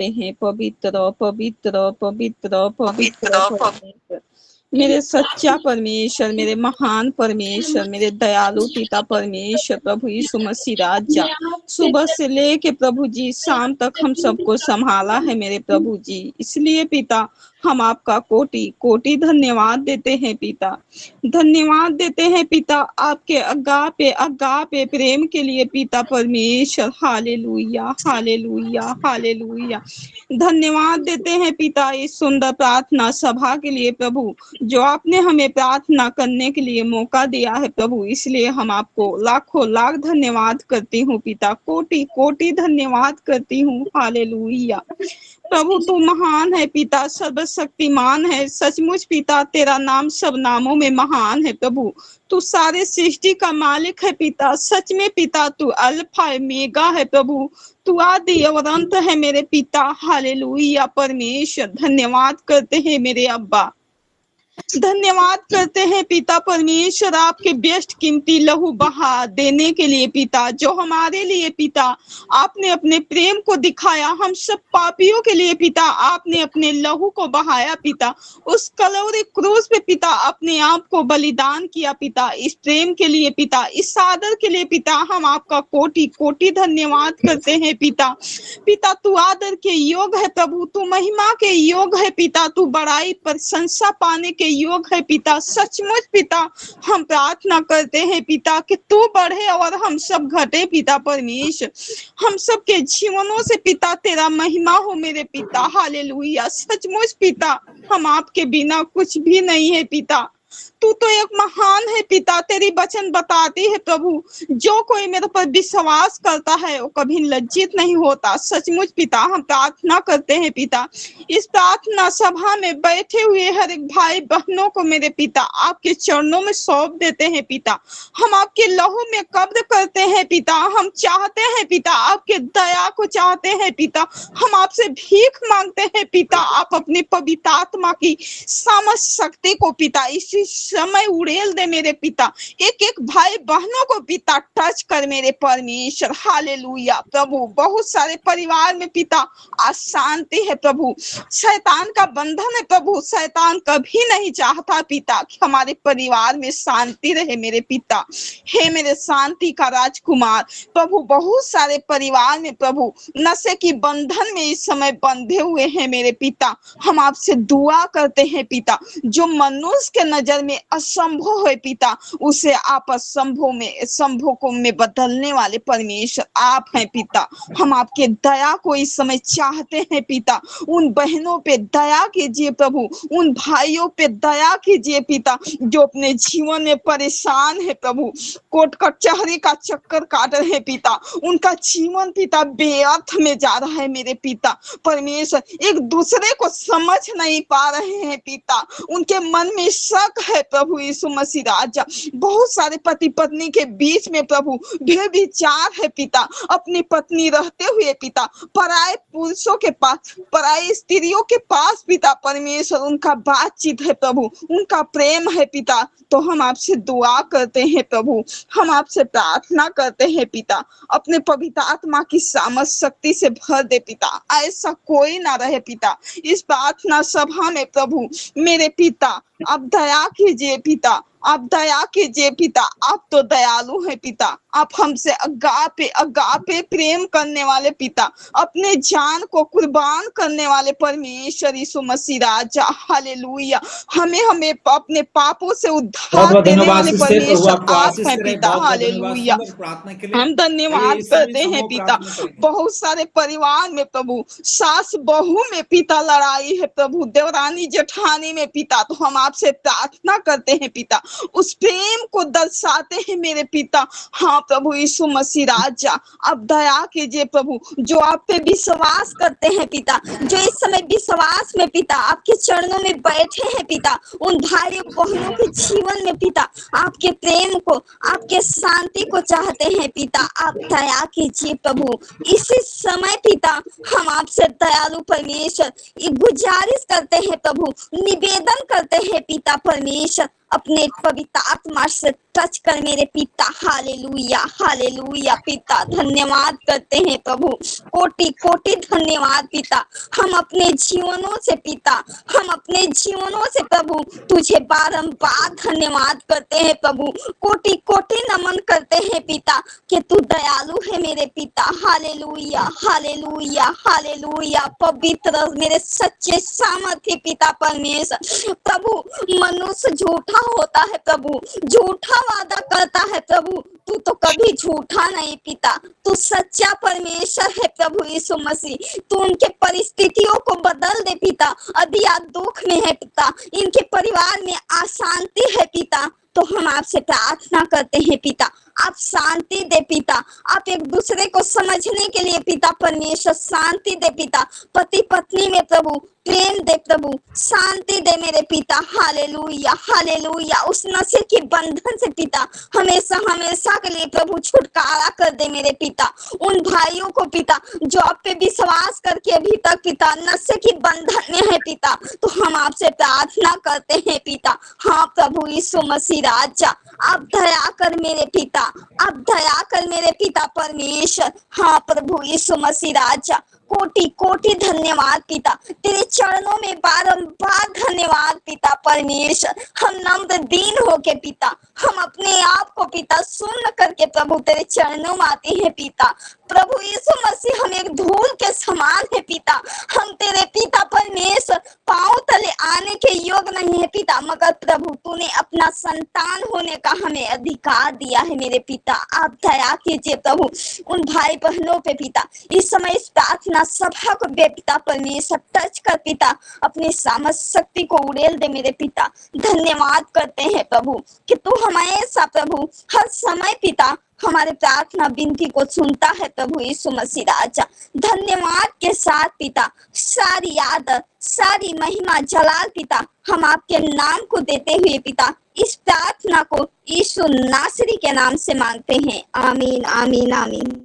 हैं। पवित्र पवित्र पवित्र पवित्र परमेश्वर, मेरे सच्चा परमेश्वर, मेरे महान परमेश्वर, मेरे दयालु पिता परमेश्वर, प्रभु यीशु मसीह राजा, सुबह से लेके प्रभु जी शाम तक हम सबको संभाला है मेरे प्रभु जी। इसलिए पिता हम आपका कोटि कोटि धन्यवाद देते हैं पिता, धन्यवाद देते हैं पिता आपके अगापे प्रेम के लिए पिता परमेश्वर। Hallelujah hallelujah hallelujah. धन्यवाद देते हैं पिता इस सुंदर प्रार्थना सभा के लिए प्रभु, जो आपने हमें प्रार्थना करने के लिए मौका दिया है प्रभु। इसलिए हम आपको लाखों लाख धन्यवाद करती हूँ पिता, कोटि कोटि धन्यवाद करती हूँ। हालेलुया। प्रभु तू महान है पिता, सर्वशक्तिमान है। सचमुच पिता तेरा नाम सब नामों में महान है प्रभु। तू सारे सृष्टि का मालिक है पिता। सच में पिता तू अल्फा ओमेगा है प्रभु, तू आदि और अंत है मेरे पिता। हालेलुया परमेश्वर, धन्यवाद करते हैं मेरे अब्बा, धन्यवाद करते हैं पिता परमेश्वर आपके बेस्ट कीमती लहू बहा देने के लिए पिता, जो हमारे लिए पिता आपने अपने प्रेम को दिखाया। हम सब पापियों के लिए पिता आपने अपने लहू को बहाया पिता, उस कलवरी क्रूस पे पिता अपने आप को बलिदान किया पिता। इस प्रेम के लिए पिता, इस आदर के लिए पिता हम आपका कोटि कोटि धन्यवाद करते हैं पिता। पिता तू आदर के योग है प्रभु, तू महिमा के योग है पिता, तू बड़ाई प्रशंसा पाने के योग है पिता। सचमुच पिता हम प्रार्थना करते हैं पिता कि तू बढ़े और हम सब घटे पिता परमेश्वर। हम सब के जीवनों से पिता तेरा महिमा हो मेरे पिता। हालेलुया। सचमुच पिता हम आपके बिना कुछ भी नहीं है पिता, तू तो एक महान है पिता। तेरी वचन बताती है प्रभु, जो कोई मेरे पर विश्वास करता है वो कभी लज्जित नहीं होता। सचमुच पिता हम प्रार्थना करते हैं पिता, इस प्रार्थना सभा में बैठे हुए हर एक भाई बहनों को मेरे पिता आपके चरणों में सौंप देते हैं पिता। हम आपके लहू में कब्र करते हैं पिता। हम चाहते हैं पिता आपके दया को चाहते हैं पिता। हम आपसे भीख मांगते हैं पिता, आप अपनी पवित्र आत्मा की सामर्थ शक्ति को पिता इसी समय उड़ेल दे मेरे पिता। एक एक भाई बहनों को पिता टच कर मेरे परमेश्वर। हालेलुया प्रभु। बहुत सारे परिवार में पिता अशांति है प्रभु, शैतान का बंधन है प्रभु। शैतान कभी नहीं चाहता पिता कि हमारे परिवार में शांति रहे मेरे पिता। हे मेरे शांति का राजकुमार प्रभु, बहुत सारे परिवार में प्रभु नशे की बंधन में इस समय बंधे हुए हैं मेरे पिता। हम आपसे दुआ करते हैं पिता, जो मनुष्य के नजर में असंभव है पिता, उसे आप संभव में बदलने वाले परमेश्वर आप हैं पिता। हम आपके दया को इस समय चाहते हैं पिता। उन बहनों पे दया कीजिए प्रभु, उन भाइयों पे दया कीजिए पिता, जो अपने जीवन में परेशान है प्रभु, कोर्ट कचहरी का चक्कर काट रहे पिता। उनका जीवन पिता बेअर्थ में जा रहा है मेरे पिता परमेश्वर। एक दूसरे को समझ नहीं पा रहे हैं पिता, उनके मन में शक है प्रभु यीशु मसीह राजा। बहुत सारे पति पत्नी के बीच में प्रभु व्यभिचार है पिता। अपनी पत्नी रहते हुए पिता पराये पुरुषों के पास, पराये स्त्रियों के पास पिता परमेश्वर उनका बातचीत है प्रभु, उनका प्रेम है पिता। तो हम आपसे दुआ करते हैं प्रभु, हम आपसे प्रार्थना करते हैं पिता, अपने पवित्र आत्मा की सामर्थ शक्ति से भर दे पिता। ऐसा कोई ना रहे पिता इस प्रार्थना सभा में प्रभु मेरे पिता। आप दया कीजिए पिता, आप दया कीजिए पिता। आप तो दयालु हैं पिता, आप हमसे अगापे प्रेम करने वाले पिता, अपने जान को कुर्बान करने वाले परमेश्वर यीशु मसीह राजा। हालेलुया। हमें अपने पापों से उद्धार देने वाले परमेश्वर आप हैं पिता। हालेलुया। हम धन्यवाद करते हैं पिता। बहुत सारे परिवार में प्रभु सास बहू में पिता लड़ाई है प्रभु, देवरानी जेठानी में पिता। तो हम आपसे प्रार्थना करते हैं पिता, उस प्रेम को दर्शाते हैं मेरे पिता। हाँ प्रभु यीशु मसीह राजा, अब दया कीजिए प्रभु, जो आप पे विश्वास करते हैं पिता, जो इस समय विश्वास में पिता आपके चरणों में बैठे हैं पिता, उन भाई बहनों के जीवन में पिता आपके प्रेम को, आपके शांति को चाहते हैं पिता। आप दया कीजिए प्रभु। इसी समय पिता हम आपसे दयालु परमेश्वर गुजारिश करते हैं प्रभु, निवेदन करते हैं पिता परमेश्वर, अपने पवित्र आत्मा से टच कर मेरे पिता। हालेलुया हालेलुया पिता, धन्यवाद करते हैं प्रभु, कोटि कोटि धन्यवाद पिता। हम अपने जीवनों से पिता, हम अपने जीवनों से प्रभु तुझे बारंबार धन्यवाद करते हैं प्रभु, कोटि कोटि नमन करते हैं पिता कि तू दयालु है मेरे पिता। Hallelujah hallelujah hallelujah. पवित्र मेरे सच्चे सामर्थ्य पिता परमेश्वर प्रभु, मनुष्य झूठा होता है प्रभु, झूठा वादा करता है प्रभु, तू तो कभी झूठा नहीं पिता, तू सच्चा परमेश्वर है प्रभु यीशु मसीह। तू उनके परिस्थितियों को बदल दे पिता। अभी आप दुख में है पिता, इनके परिवार में अशांति है पिता, तो हम आपसे प्रार्थना करते हैं पिता, आप शांति दे पिता। आप एक दूसरे को समझने के लिए पिता परमेश्वर शांति दे पिता। पति पत्नी में प्रभु प्रेम दे प्रभु, शांति दे मेरे पिता। Hallelujah hallelujah. उस नशे के बंधन से पिता हमेशा हमेशा के लिए प्रभु छुटकारा कर दे मेरे पिता। उन भाइयों को पिता जो आप पे विश्वास करके अभी तक पिता नशे की बंधन में है पिता, तो हम आपसे प्रार्थना करते हैं पिता। हाँ प्रभु यीशु मसीह राजा, आप दया कर मेरे पिता, आप दया कर मेरे पिता परमेश्वर। हाँ प्रभु यीशु मसीह राजा, कोटि कोटि धन्यवाद पिता, तेरे चरणों में बारंबार धन्यवाद पिता परमेश्वर। हम नम्र दीन होके पिता, हम अपने आप को पिता सुन करके प्रभु तेरे चरणों में आते हैं पिता। प्रभु यीशु मसीह हम एक धूल के समान है पिता, हम तेरे पिता परमेश्वर पांव तले आने के योग नहीं है पिता, मगर प्रभु तूने अपना संतान होने का हमें अधिकार दिया है मेरे पिता। आप दया कीजिए प्रभु उन भाई बहनों पे पिता, इस समय इस प्रार्थना सभा को बेपिता परमेश्वर टच कर पिता, अपनी सामर्थ शक्ति को उड़ेल दे मेरे पिता। धन्यवाद करते हैं प्रभु कि तू हमेशा प्रभु हर समय पिता हमारे प्रार्थना विनती को सुनता है प्रभु यीशु मसीह राजा। धन्यवाद के साथ पिता सारी आदर सारी महिमा जलाल पिता हम आपके नाम को देते हुए पिता इस प्रार्थना को यीशु नासरी के नाम से मांगते हैं। आमीन आमीन आमीन।